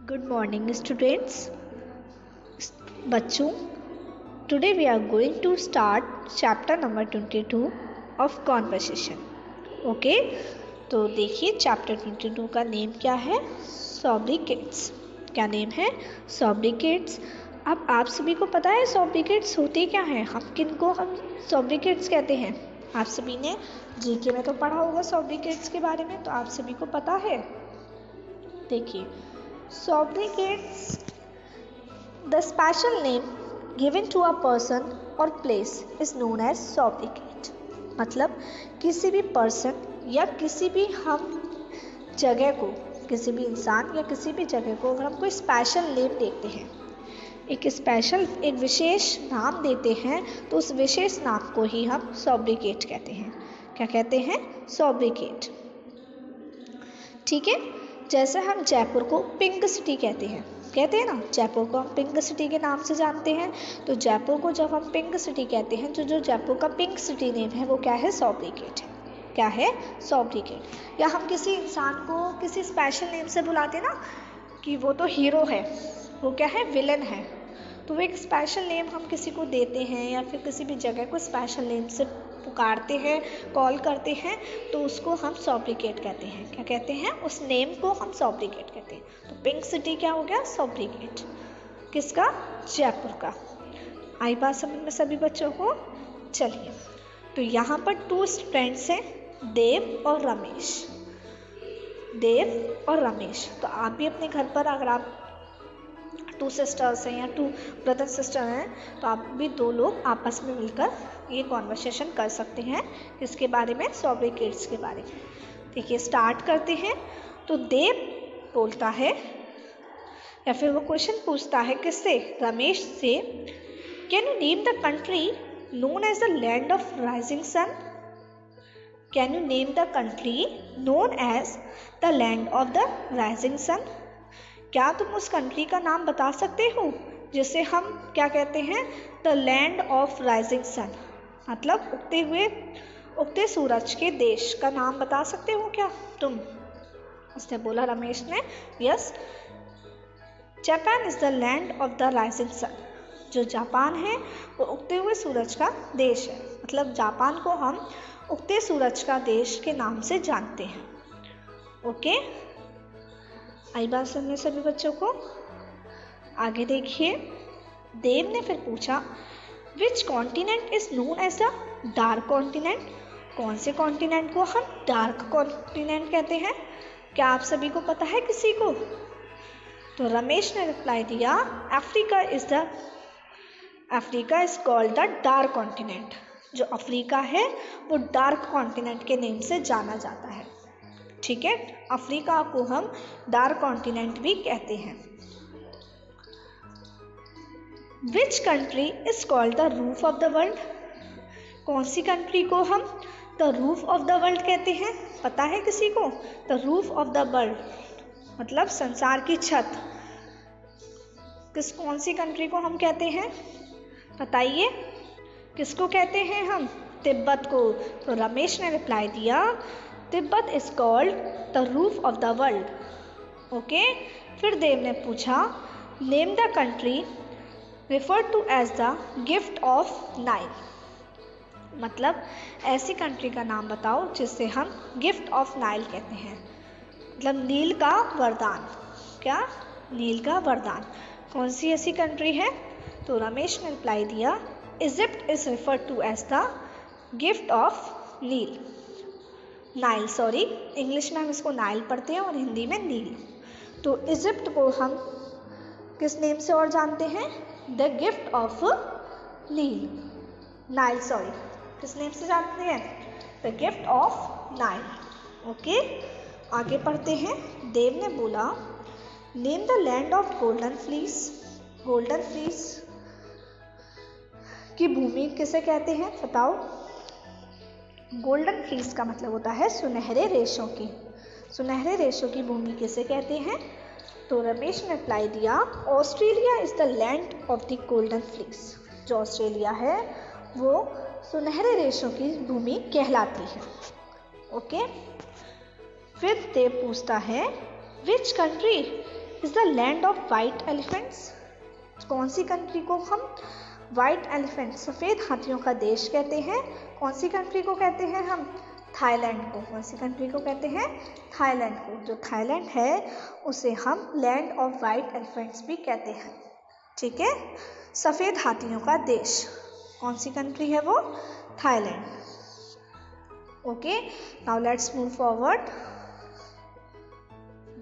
Good morning, students. बच्चों, today we are going to start chapter number 22 of conversation. Okay? तो देखिए chapter 22 का name क्या है? सॉब्रिकेट्स. क्या नेम है? सॉब्रिकेट्स. अब आप सभी को पता है सॉब्रिकेट्स होते क्या हैं? हम सॉब्रिकेट्स कहते हैं? आप सभी ने जीके में तो पढ़ा होगा सॉब्रिकेट्स के बारे में, तो आप सभी को पता है. देखिए, sobriquets, the special name given to a person or place is known as sobriquet. मतलब किसी भी पर्सन या किसी भी हम जगह को, किसी भी इंसान या किसी भी जगह को अगर हम कोई स्पेशल नेम देते हैं, एक विशेष नाम देते हैं, तो उस विशेष नाम को ही हम सॉब्रिकेट कहते हैं. क्या कहते हैं? सॉब्रिकेट. ठीक है. जैसे हम जयपुर को पिंक सिटी कहते हैं ना, जयपुर को हम पिंक सिटी के नाम से जानते हैं. तो जयपुर को जब हम पिंक सिटी कहते हैं, तो जो जयपुर का पिंक सिटी नेम है वो क्या है? सॉब्रिकेट है. क्या है? सॉब्रिकेट. या हम किसी इंसान को किसी स्पेशल नेम से बुलाते हैं ना, कि वो तो हीरो है, वो क्या है? विलन है. तो वो एक स्पेशल नेम हम किसी को देते हैं या फिर किसी भी जगह को स्पेशल नेम से पुकारते हैं, कॉल करते हैं, तो उसको हम सॉब्रिकेट कहते हैं. क्या कहते हैं? उस नेम को हम सॉब्रिकेट कहते हैं. तो पिंक सिटी क्या हो गया? सॉब्रिकेट. किसका? जयपुर का. आई बात समझ में सभी बच्चों को? चलिए, तो यहाँ पर 2 स्टूडेंट्स हैं, देव और रमेश. देव और रमेश. तो आप भी अपने घर पर अगर आप 2 सिस्टर्स हैं या 2 ब्रदर सिस्टर हैं, तो आप भी 2 लोग आपस में मिलकर ये कॉन्वर्सेशन कर सकते हैं. किसके बारे में? सॉब्रिकेट्स के बारे में. देखिए, स्टार्ट करते हैं. तो देव बोलता है या फिर वो क्वेश्चन पूछता है किससे? रमेश से. Can you name the country known as the land of rising sun? Can you name the country known as the land of the rising sun? क्या तुम उस कंट्री का नाम बता सकते हो जिसे हम क्या कहते हैं? The land of rising sun. मतलब उगते सूरज के देश का नाम बता सकते हो क्या तुम? उसने बोला, रमेश ने, yes, Japan is the land of the rising sun. जो जापान है वो उगते हुए सूरज का देश है. मतलब जापान को हम उगते सूरज का देश के नाम से जानते हैं. ओके, आई बात सुनने सभी बच्चों को? आगे देखिए, देव ने फिर पूछा, which continent is known as the dark continent? कौन से कॉन्टिनेंट को हम डार्क कॉन्टिनेंट कहते हैं? क्या आप सभी को पता है किसी को? तो रमेश ने रिप्लाई दिया, Africa is called the dark continent. जो अफ्रीका है वो डार्क कॉन्टिनेंट के नेम से जाना जाता है. ठीक है, अफ्रीका को हम डार्क कॉन्टिनेंट भी कहते हैं. Which country is called the roof of the world? कौन सी कंट्री को हम the roof of the world कहते हैं? पता है किसी को? The roof of the world मतलब संसार की छत. कौन सी कंट्री को हम कहते हैं? बताइए, किसको कहते हैं हम? तिब्बत को. तो रमेश ने रिप्लाई दिया, Tibet is called the roof of the world. Okay. फिर देव ने पूछा, name the country referred to as the gift of Nile. मतलब ऐसी कंट्री का नाम बताओ जिसे हम गिफ्ट ऑफ नाइल कहते हैं. मतलब नील का वरदान. क्या? नील का वरदान. कौन सी ऐसी कंट्री है? तो रमेश ने रिप्लाई दिया, Egypt is referred to as the gift of Nil. Nile, sorry, English में हम इसको नाइल पढ़ते हैं और हिंदी में नील. तो इजिप्ट को हम किस नेम से और जानते हैं? The gift of Nil. Nile, sorry, किस नेम से जानते हैं? The gift of Nile. Okay, आगे पढ़ते हैं. देव ने बोला, name the land of golden fleece. Golden fleece की भूमि किसे कहते हैं? बताओ. गोल्डन फ्लीस का मतलब होता है सुनहरे रेशों की. सुनहरे रेशों की भूमि किसे कहते हैं? तो रमेश ने रिप्लाई दिया, Australia is the land of the golden fleece. जो ऑस्ट्रेलिया है वो सुनहरे रेशों की भूमि कहलाती है. ओके. फिर देव पूछता है, which country is the land of white elephants? कौन सी कंट्री को हम वाइट एलिफेंट सफ़ेद हाथियों का देश कहते हैं? कौन सी कंट्री को कहते हैं हम? थाईलैंड को। कौन सी कंट्री को कहते हैं? थाईलैंड को। जो थाईलैंड है उसे हम लैंड ऑफ वाइट एलिफेंट्स भी कहते हैं। ठीक है, सफ़ेद हाथियों का देश कौन सी कंट्री है वो? Thailand. Okay, now let's move forward.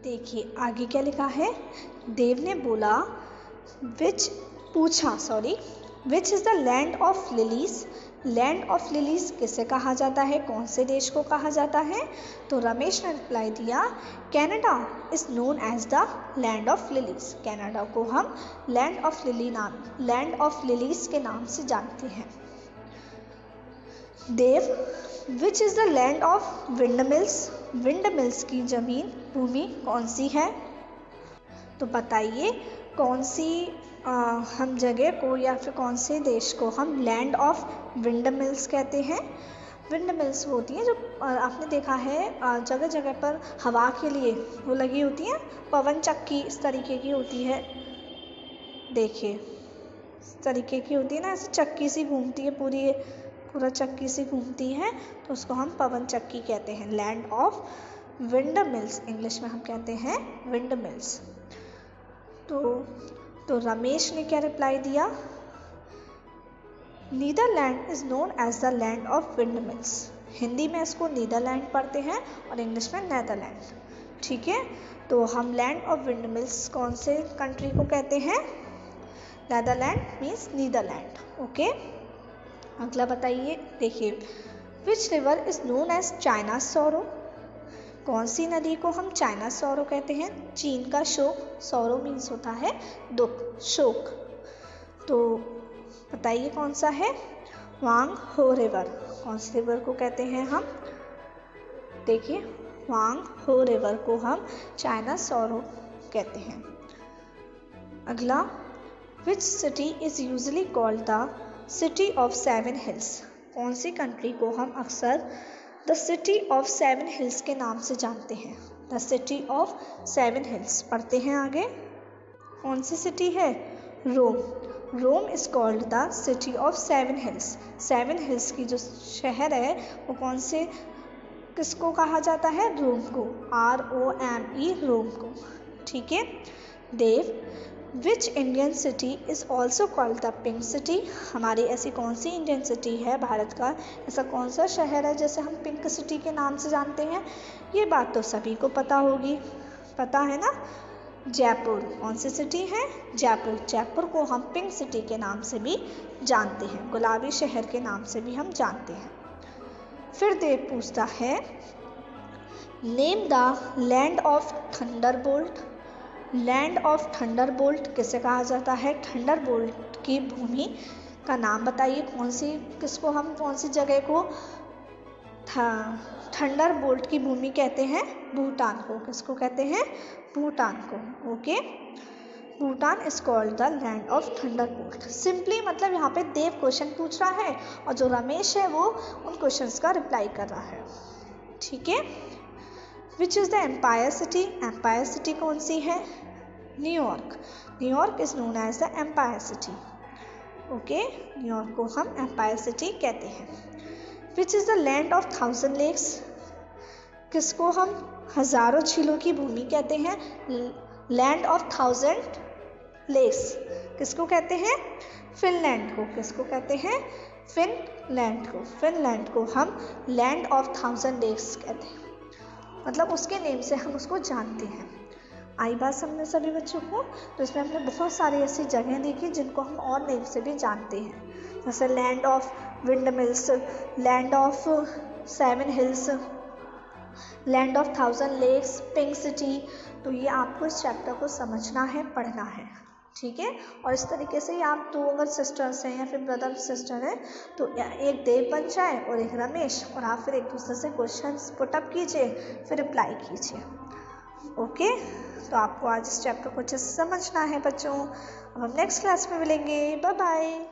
देखिए आगे क्या लिखा है। देव ने बोला विच is the land of lilies? Land of lilies किसे कहा जाता है? कौन से देश को कहा जाता है? तो रमेश ने रिप्लाई दिया Canada is known as the land of lilies. Canada को हम लैंड ऑफ लिलीज के नाम से जानते हैं। देव which is the land of windmills? Windmills की भूमि कौन सी है? तो बताइए कौन सी हम जगह को या फिर कौन से देश को हम लैंड ऑफ विंडमिल्स कहते हैं? विंडमिल्स वो होती हैं जो आपने देखा है जगह जगह पर हवा के लिए वो लगी होती हैं, पवन चक्की इस तरीके की होती है। देखिए इस तरीके की होती है ना, ऐसे चक्की सी घूमती है, पूरा चक्की सी घूमती है, तो उसको हम पवन चक्की कहते हैं। लैंड ऑफ विंडमिल्स इंग्लिश में हम कहते हैं विंडमिल्स। तो रमेश ने क्या रिप्लाई दिया? Netherland is known as the land of windmills. Hindi में इसको नीदरलैंड पढ़ते हैं और इंग्लिश में नेदरलैंड। ठीक है, तो हम लैंड ऑफ विंडमिल्स कौन से कंट्री को कहते हैं? Netherland means Netherlands. ओके, अगला बताइए। देखिए which river is known as China sorrow? कौन सी नदी को हम चाइना सॉरो कहते हैं? चीन का शोक। सॉरो मीन्स होता है दुख, शोक। तो बताइए कौन सा है? वांग हो रिवर। कौन सी रिवर को कहते हैं हम? देखिए वांग हो रिवर को हम चाइना सॉरो कहते हैं। अगला, which city is usually called the city of 7 hills? कौन सी कंट्री को हम अक्सर द सिटी ऑफ 7 हिल्स के नाम से जानते हैं? The city of 7 hills. पढ़ते हैं आगे। कौन सी सिटी है? Rome. Rome is called the city of 7 hills. 7 hills की जो शहर है वो कौन से किसको कहा जाता है? रोम को। ROME रोम को। ठीक है। देव which Indian city is also called the pink city? हमारी ऐसी कौन सी इंडियन सिटी है, भारत का ऐसा कौन सा शहर है जैसे हम पिंक सिटी के नाम से जानते हैं? ये बात तो सभी को पता होगी, पता है ना? जयपुर। कौन सी सिटी है? जयपुर। जयपुर को हम पिंक सिटी के नाम से भी जानते हैं, गुलाबी शहर के नाम से भी हम जानते हैं। फिर देव पूछता है name the land of Thunderbolt. Land of Thunderbolt किसे कहा जाता है? थंडरबोल्ट की भूमि का नाम बताइए। कौन सी जगह को थंडरबोल्ट की भूमि कहते हैं? भूटान को। किसको कहते हैं? भूटान को। Okay, Bhutan is called the land of Thunderbolt. Simply मतलब यहाँ पे देव क्वेश्चन पूछ रहा है और जो रमेश है वो उन क्वेश्चंस का रिप्लाई कर रहा है। ठीक है। Which is the empire city? Empire city कौन सी है? New York. New York is known as the empire city. Okay, New York को हम एम्पायर सिटी कहते हैं। Which is the land of 1000 lakes? किसको हम हजारों झीलों की भूमि कहते हैं? Land of 1000 lakes. किसको कहते हैं? फिनलैंड को। किसको कहते हैं? फिनलैंड को। फिनलैंड को हम लैंड ऑफ 1000 लेक्स कहते हैं, मतलब उसके नेम से हम उसको जानते हैं। आई बात समझ सभी बच्चों को? तो इसमें हमने बहुत सारी ऐसी जगह देखी जिनको हम और नेम से भी जानते हैं, जैसे land of windmills, land of 7 hills, land of 1000 lakes, pink city. तो ये आपको इस चैप्टर को समझना है, पढ़ना है। ठीक है। और इस तरीके से ही आप 2 अगर सिस्टर्स हैं या फिर ब्रदर सिस्टर हैं तो एक देव बन जाए और एक रमेश, और आप फिर एक दूसरे से क्वेश्चंस पुटअप कीजिए, फिर रिप्लाई कीजिए। ओके, तो आपको आज इस चैप्टर को अच्छे से समझना है बच्चों। अब हम नेक्स्ट क्लास में मिलेंगे। Bye bye.